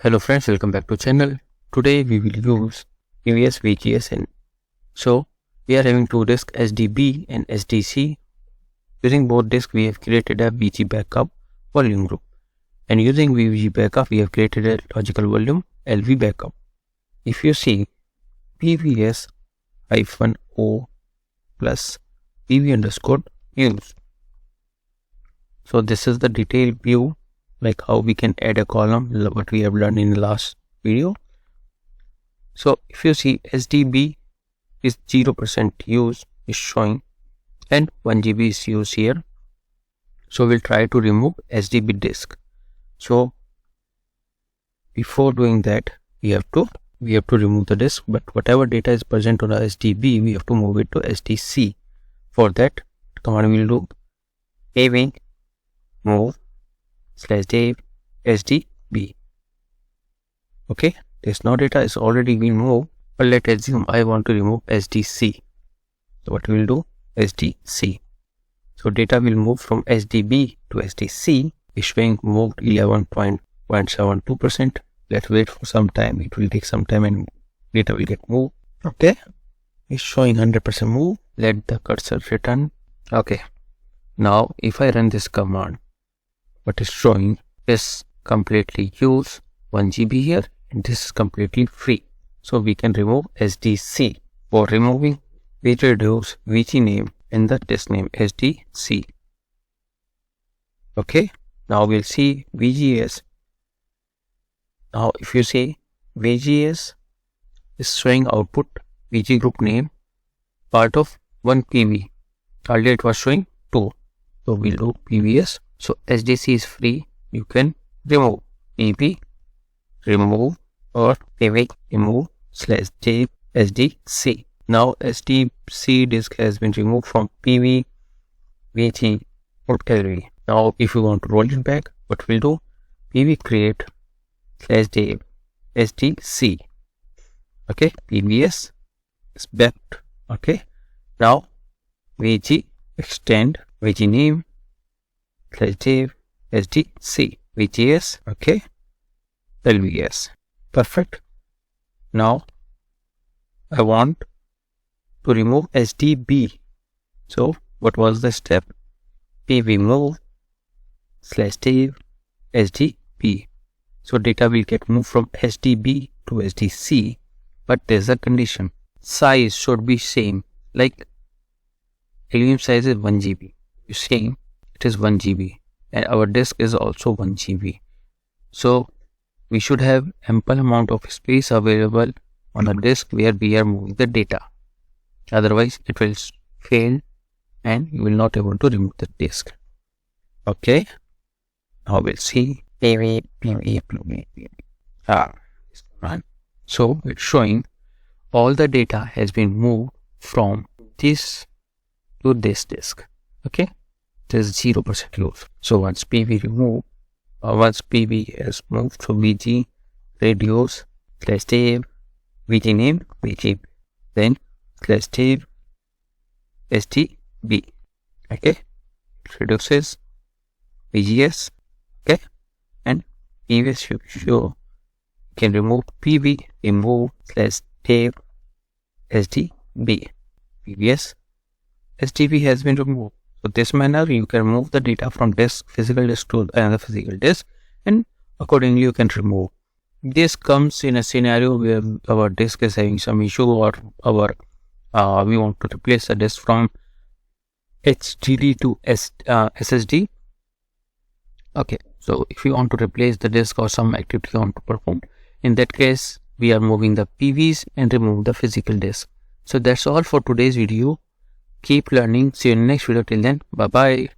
Hello friends, welcome back to channel. Today we will use previous vgchange. So we are having two disks SDB and SDC. Using both disks we have created a VG backup volume group, and using VG backup we have created a logical volume LV backup. If you see pvs-o plus pv_use. So this is the detailed view, like how we can add a column, what we have learned in the last video. So if you see SDB is 0% use is showing and 1 GB is used here. So we'll try to remove SDB disk. So before doing that we have to remove the disk, but whatever data is present on the SDB we have to move it to SDC. For that command we will do pvremove /dev SDB. Okay, this no data is already been moved, but let's assume I want to remove SDC. So what we will do, SDC. So data will move from SDB to SDC, is showing moved 11.72%. Let's wait for some time, it will take some time and data will get moved. Okay, it's showing 100% move. Let the cursor return. Okay, now if I run this command, what is showing is completely used 1 GB here, and this is completely free. So we can remove SDC. For removing, vgreduce vg name and the disk name SDC. Okay, now we'll see VGS. Now if you see VGS is showing output VG group name part of 1 PV. Earlier it was showing 2. So we'll do PVS. So SDC is free, you can remove pvremove or pvremove /dev SDC. Now SDC disk has been removed from PV, VG, LV. Now if you want to roll it back, what we'll do, PV create /dev SDC. Okay, PVS is backed. Okay, now VG extend VG name /dev SDC VGS. Okay, LVS. Perfect. Now I want to remove SDB. So what was the step? pvremove /dev SDB. So data will get moved from SDB to SDC, but there's a condition. Size should be same, like LVM size is 1 GB. You see it is 1 GB and our disk is also 1 GB. So we should have ample amount of space available on a disk where we are moving the data. Otherwise it will fail and you will not able to remove the disk. Okay, now we'll see so it's showing all the data has been moved from this to this disk. Okay, there's 0% use. So once PV remove, once PV is moved to vgreduce /dev VG name VG, then /dev SDB. Okay, it reduces VGS. Okay, and PVS you can remove pvremove /dev SDB. PVS SDB has been removed. So this manner you can move the data from physical disk to another physical disk, and accordingly you can remove. This comes in a scenario where our disk is having some issue, or we want to replace the disk from HDD to SSD. Okay, so if you want to replace the disk or some activity you want to perform, in that case we are moving the PVs and remove the physical disk. So that's all for today's video. Keep learning. See you in the next video. Till then, bye bye.